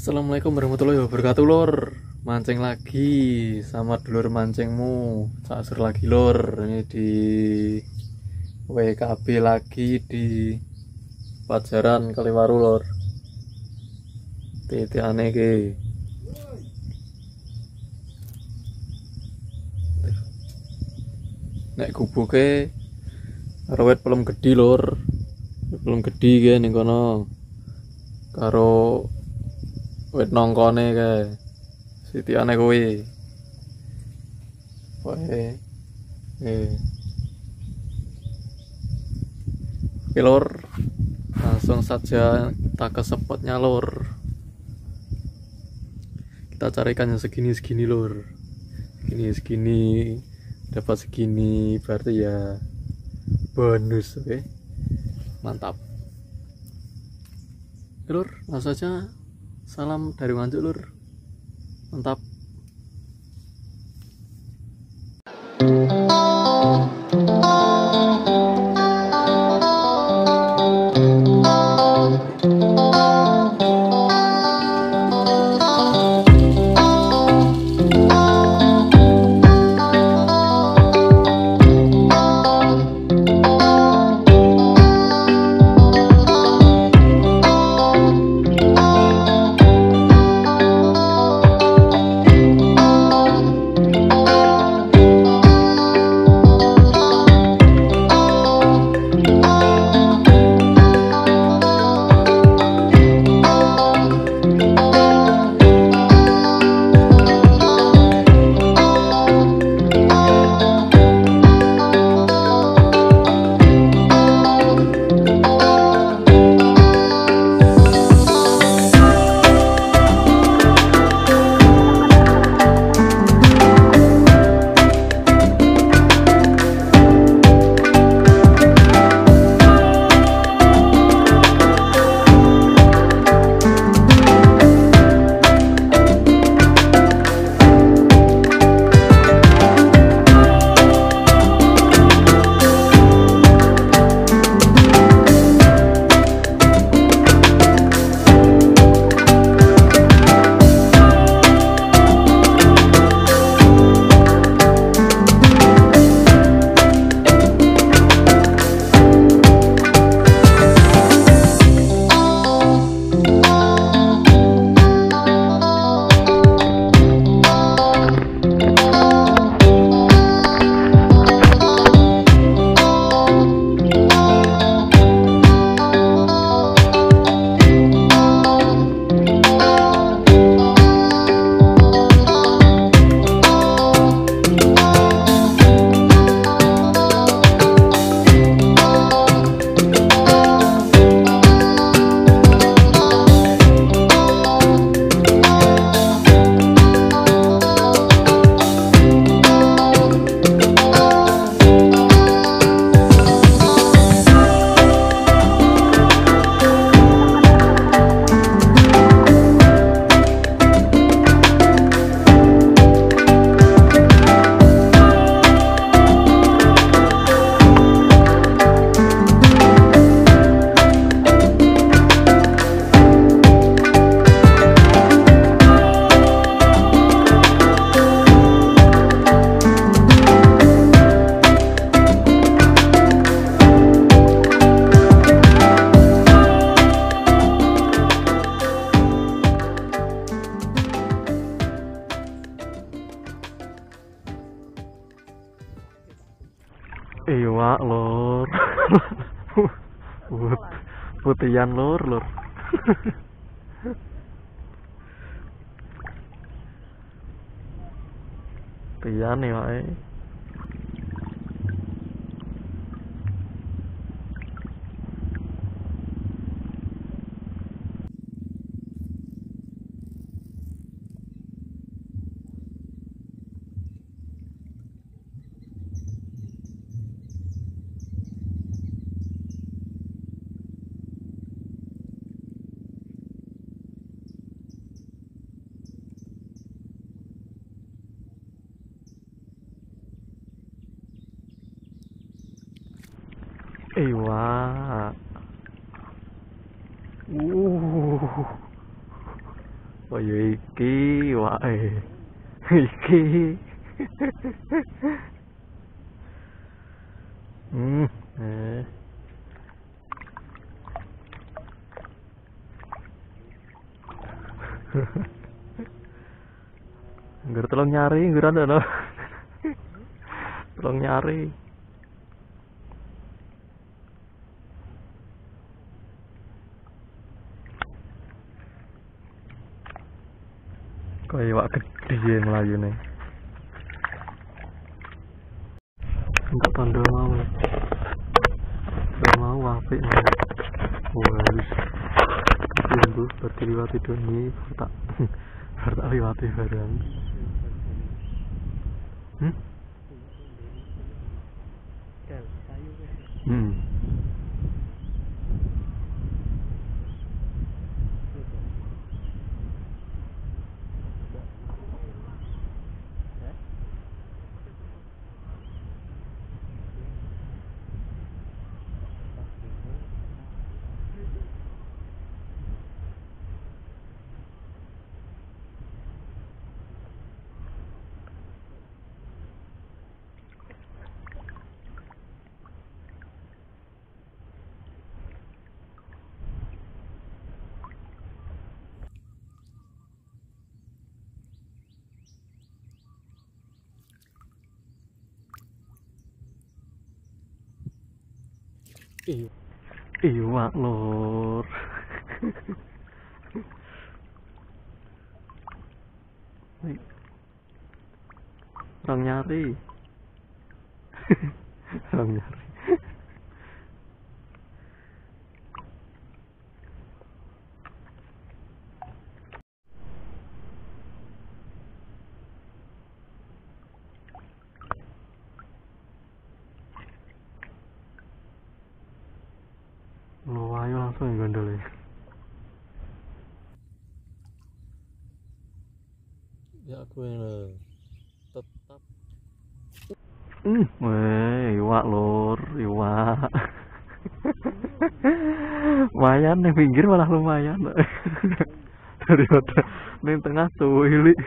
Assalamualaikum warahmatullahi wabarakatuh, lur. Mancing lagi sama dulur mancingmu. Sasur lagi, lur. Ini di WKB lagi di Pajaran Kaliwaru, lur. Titiane iki. Nek gubuke rawet pelem gedhi, lur. Pelem gedhi iki ning kono. Karo wit nongkone kae. Sitiane kuwi. Oke, lur. Langsung saja kita ke spotnya, lur. Kita carikan yang segini-segini, lur. Segini dapat segini berarti ya bonus, oke. Mantap. Lur, langsung saja. Salam dari Mancing, lur. Mantap. Iwak, lur. Putihan, lur. Putihan nih, wae. Iwak. Kaya iki wae. Iki. Eh. Ngger tolong nyari, ngger ana. Tolong nyari. Kaya wak gede melayune. Enggak tanda mau. Enggak mau apik. Wis. Tunggu berdiri liwati doni tak liwati barang. Iwak lur. Orang nyari. Orang nyari. Lo ayo langsung gondol ya. Ya aku yang tetap. Iwak lur, iwak. Lumayan nih pinggir malah lumayan. Daripada nih tengah suwili.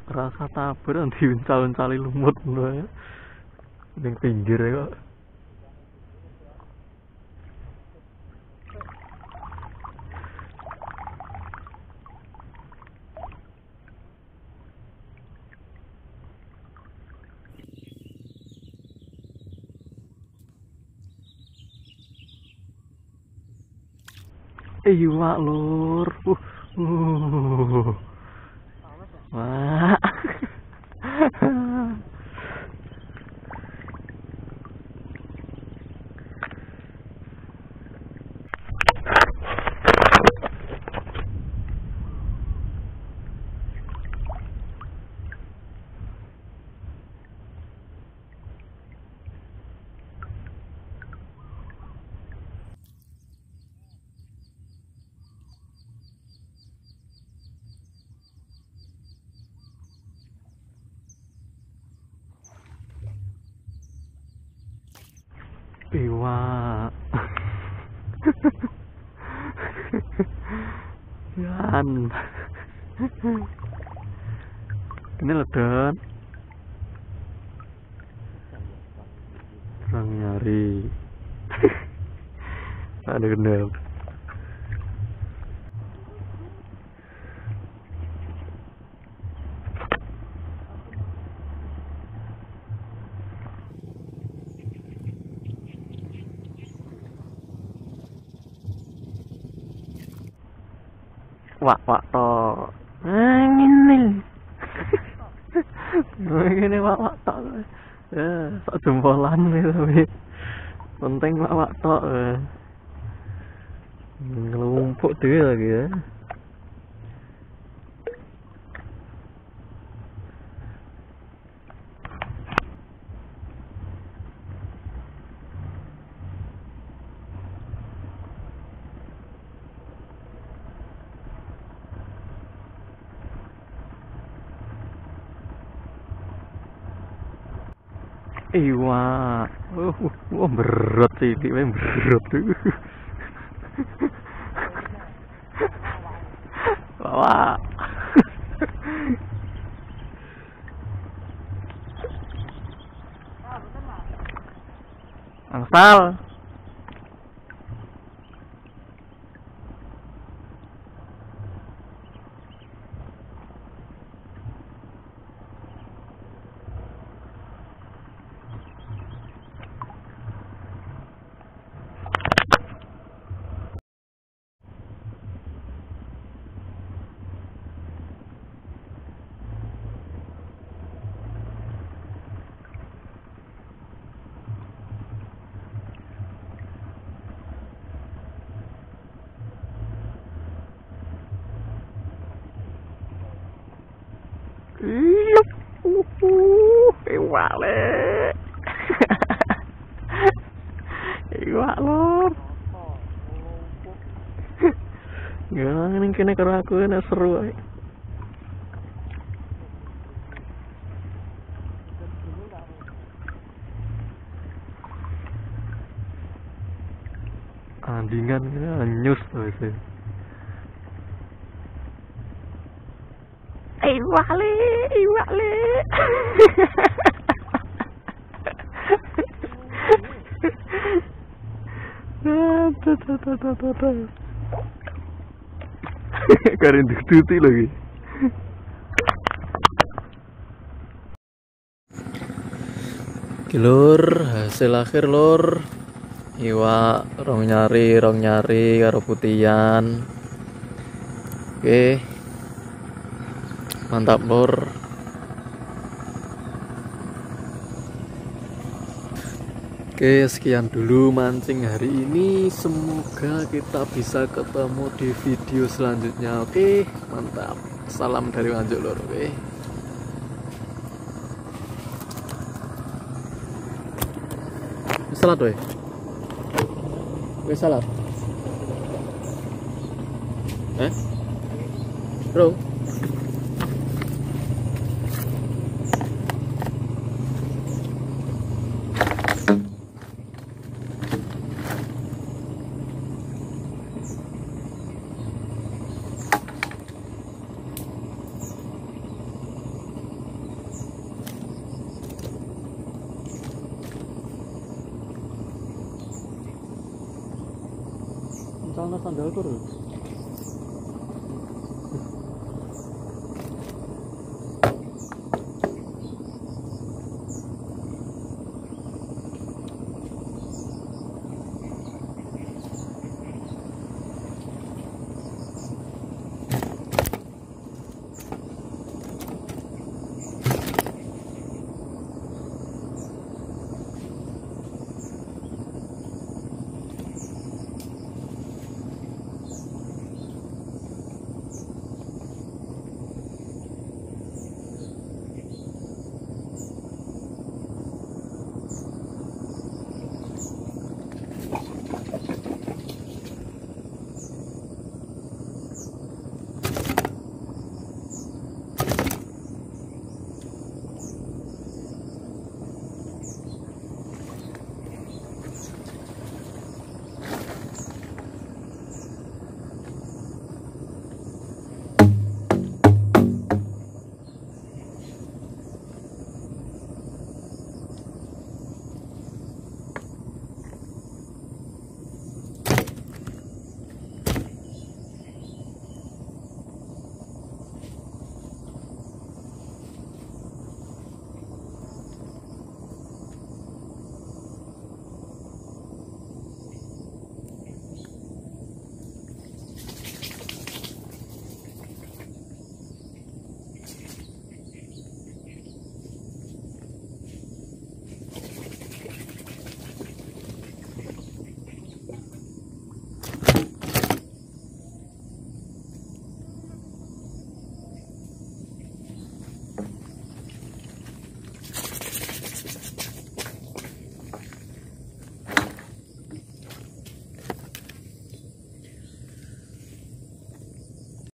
Rasa tabur yang diuncal-uncali lumut ya. Ning pinggir ya kok. Iwak lur. Wah. Iwak. Yan. Ini ledon. Orang nyari. Ada kendal. Wak to. Ngene. Ngene wak to. Sak jempolan tapi penting wak to. Ngelumpuk dhewe lagi ya. Iwak. Berat sih, ini berat tuh. Bawa. Angsal. Iwak le. Iwak lur. Ya, ini kene karo aku enak seru ae. Andingan nyus tuh sih. Iwak le. Karin tuti lagi. Lur, hasil akhir lur. Iwak rong nyari karo putihan. Oke. Mantap lur. Oke, sekian dulu mancing hari ini. Semoga kita bisa ketemu di video selanjutnya. Oke, mantap. Salam dari Wanjuk lur. Oke. Salat weh. Weh salat. Bro. Sandalku